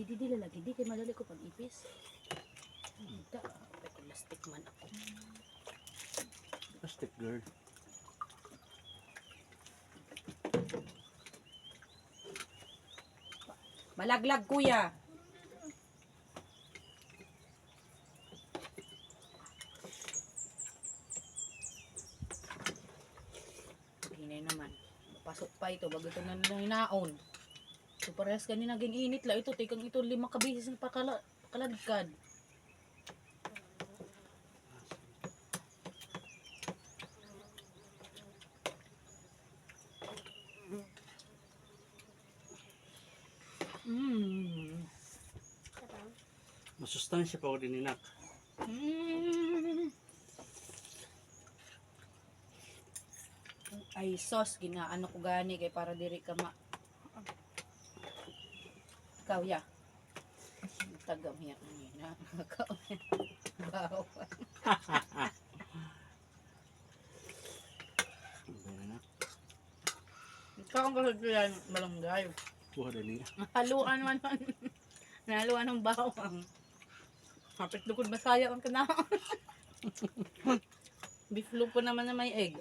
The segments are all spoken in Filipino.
Di lalagi. Di kay madali ko pag ipis. Ito. Plastic man ako. Plastic girl. Malaglag kuya. Hinay naman. Pasok pa ito. Bago ito na hinaon. So parehas kanina gininit la ito. Tikang ito 5 kabisis na pakalagkad. Masustansya pa ako din inak. Ay sauce ginaano ko gani kay para diri ka ma ikaw ya tagam ya kanina bawa ikaw ang kasagyan malunggay Buha na niya. haluan man nahaluan ng bawang kapit lukod masaya ang kana beef loaf po naman na may egg.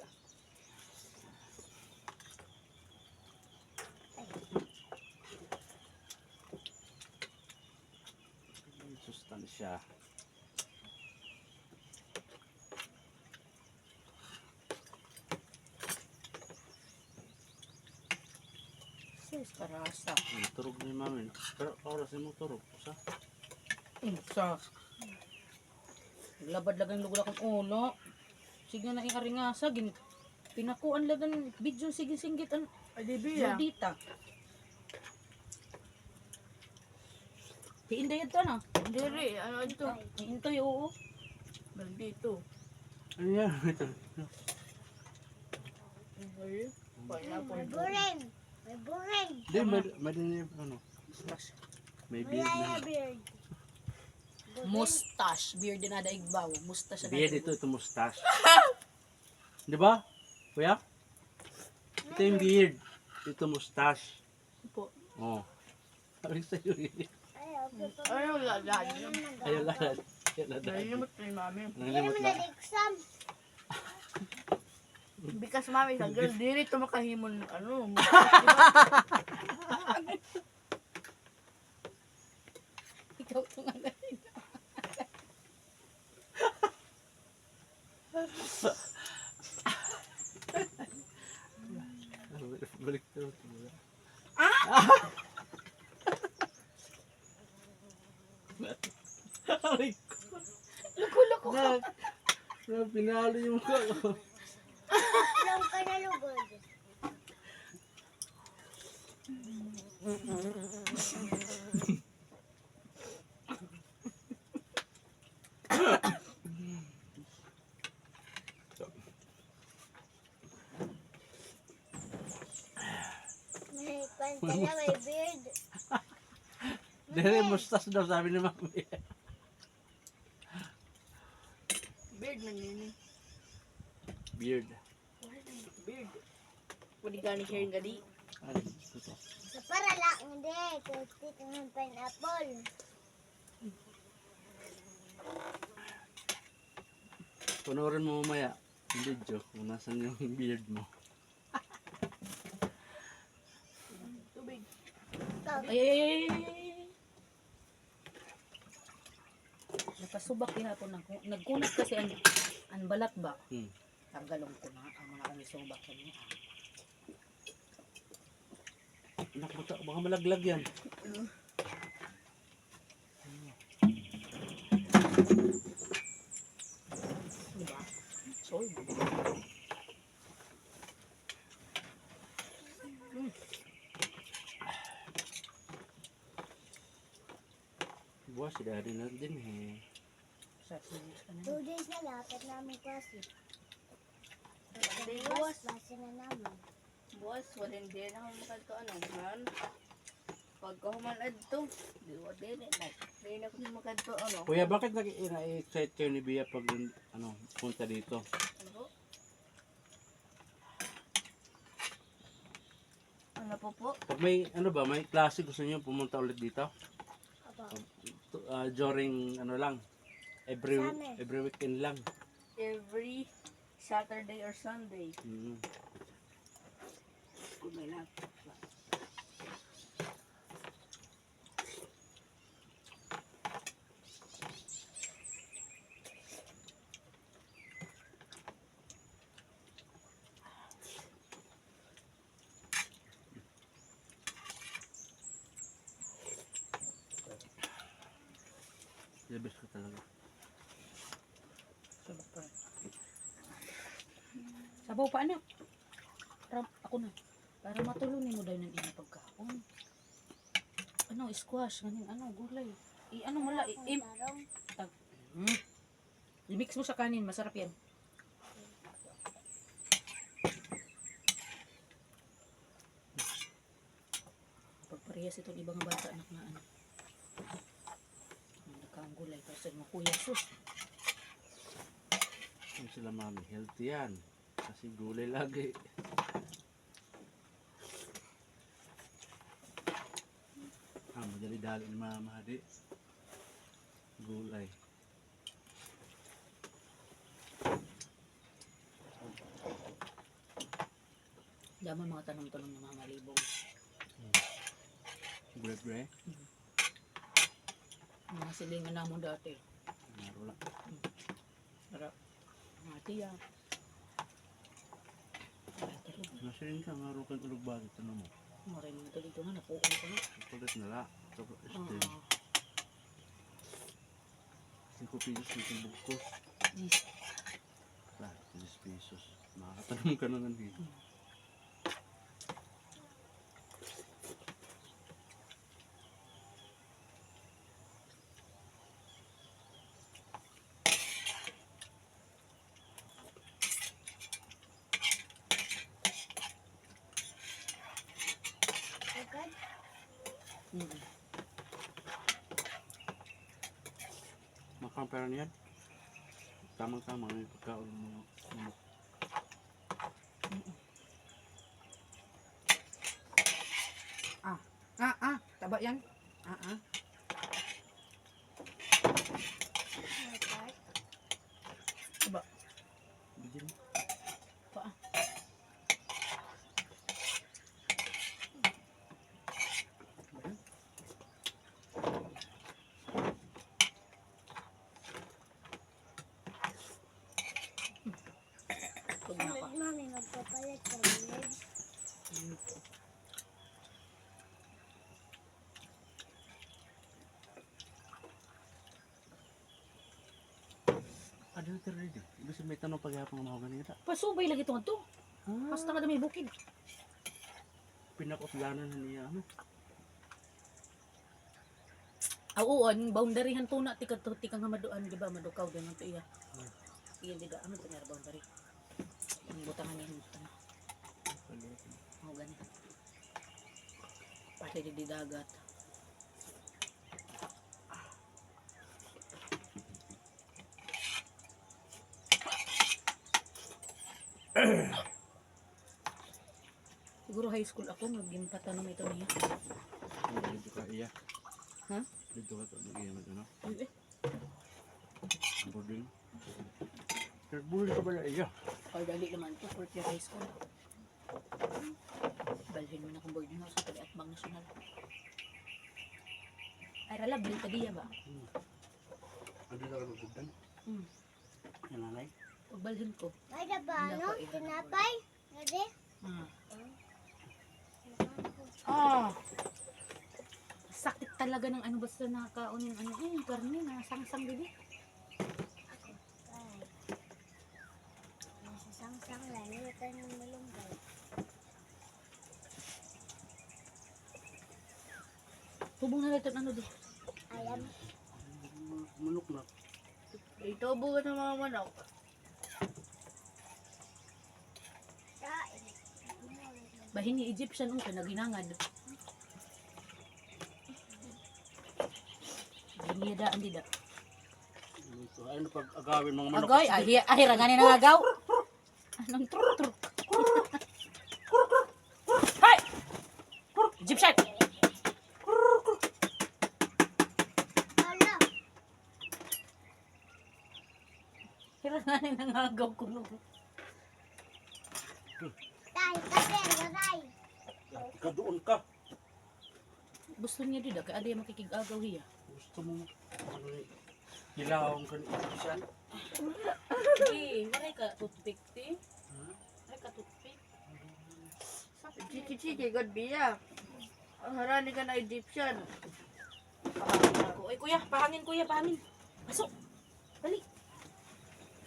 Sustansya. Sus karasa Turog ni mami. Pero oras mo turog. Sa? sa labad lagang lugod akong ulo sige na iaringasa pinakuan lagan video sige singgit ang maldita hiinday ito na Diri, ano ito? hiintoy oo Nandito. Ano yan? Ito. Ay, pineapple. May buring. May buring. Di, may din ano. May beard Wala na. beard. mustache beard din ada igbaw mustache na Beard ito mustache. Di ba? Kuya? Ito yung beard. Ito mustache. po Oh. Sabi sa'yo yun. Ayaw, Ayaw, lalaan yun. Ayaw lahat. Ayaw lahat. Nalimot kay mami. Nalimot lang. exam. Bikas mami, sa girl, diri ito makahimon, ano, ikaw itong ano Balik to. Aray ko. luko Pinalo yung mukha ko. Lang ka na lugod. May panta na, may beard. Dere, mustache daw sabi ni mami. beard na nini. Beard. Beard. Pwede gani sharing gadi. Ay, ito. Sa para lang, hindi. Kasi ng pineapple. Panoorin mo mamaya yung video kung nasan yung beard mo. Tubig. ay napasubak din ako nagkunat kasi ang balat ba tanggalong ko na ang mga umisubak niya Anak mo ta, baka malaglag yan. diba soy Buwas si daddy na din eh. sa sinis ka na 2 days na lapit namin kasi. Day Buwas, buwas. basa na namin. Buwas, wala hindi na ako makadto ano, man. Pagkahuman adto, di wa din na. Di na ko makadto ano. Kuya, bakit na-excite kayo ni Bia pag ano, punta dito? Ano? Ano po po? Pag may, ano ba, may klase gusto niyo pumunta ulit dito? During ano lang, Summer. every weekend lang. Every Saturday or Sunday. Mm. Kung may lang. The best ko talaga. Super. Sabaw pa anak. Ako na. Para matulunin mo daw ng iyong pagkaon. Ano, squash, ganyan, ano, gulay. Ano mala, Tarong. i-mix mo sa kanin, masarap yan. Pagparehas itong ibang bata, anak na ano. Nagkaang gulay, kasi makuya sus. Kung sila mami, healthy yan. Kasi gulay lagi. Madali-dali ni mama hadi. Gulay. Daman mga tanong-tanong ng mga malibong. Bre-bre. Mga silingan na mo dati. Narula. Sarap. Mga tiya. Nasirin ka, marukan ulog bakit. Ano mo? Maray mo ito dito nga, napuon ko na. Kulit na la. Tapos este. Oo. 5 pesos yung bukos. Yes. Lah, 10 pesos. Makakatanong ka na nga dito. Agad. Mm. Makampera niyan. Tamang-tamang yung pagkaon mo. Taba yan. Agad. Taba. Bigyan mo. Paa. Ayan. Pag naka. Mami, magpapalit ka ulit. Ano yung tira rin? Gusto may tanong paghapon ng mga ganito. Pasubay lagi ito ito. Basta nga may bukid. Pinakutlanan na niya. Ano? Oo, ang boundaryhan to na tika nga maduan, di ba? Madukaw din ang iya. Iyan di ano ito nga boundary. Ang butangan niya ito. Oo, ganito. Pati di dagat. Siguro high school ako, mag-gimpatanong ito niya. Dito ka iya. Ha? Dito ka ito. Mag-iya mag ano. Eh, Boarding. Boarding ka ba na iya? Or dali naman ito, fourth year high school. Balhin mo na kung boarding house sa Atbang National. Ay, rala, balik ka diya ba? Ano na ka magbudan? Yan nanay? Pagbalhin ko. Ay, na ba ano? Tinapay? Ready? Sakit talaga ng ano basta nakakaon yung ano, yung karne na sangsang bibi. Ay. Nasa sang-sang lang. Ito ng malunggay. Tubong na ito ano doon. Alam. Manok na. Ito buwan ng mga manok. Kain. Bahin ni Egyptian ang kanaginangad. Bahin niya daan di da. Ano pag agawin mga manok? Agoy, ahira ganin ang agaw. Anong truk-truk? Hay! Egyptian! Hiranganin ang agaw ko nung. Tay, kapel, waray. Ika doon ka. Gusto niya dida, kaya adi makikig-agaw hiya. Gusto mo, ano ni, hilawang ka ni Isa. Eh, maray ka toothpick, ti. Maray ka toothpick. Chiki-chiki, God biya. Ang harani ka na Egyptian. Pahangin ako. Ay, kuya, pahangin. Pasok. Dali.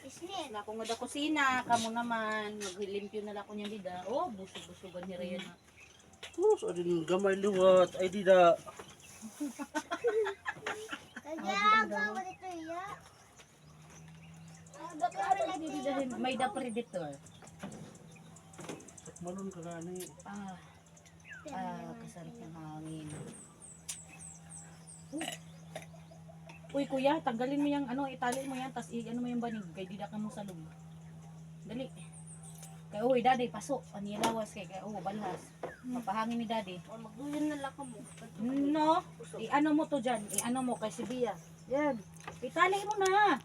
Isnit. Na ako nga da kusina, kamo naman. Maglimpyo na lang ko niya dida. Oh, busog-busogan ni Ryan na. Oh, so din gamay liwat. Ay di da. Kaya, gawa dito iya. May da predator. Malon ka gani. Kasarap ng hangin. Uy, kuya, tanggalin mo yung ano, itali mo yan, tas ano mo yung banig, kay dida ka mo sa loob. Dali. Kay uy, daddy, pasok. Anilawas kay balhas. Papahangin ni daddy. O, magduyan na lang ka mo. No, i-ano mo to dyan, i-ano mo kay si Bia. Yan. Itali mo na.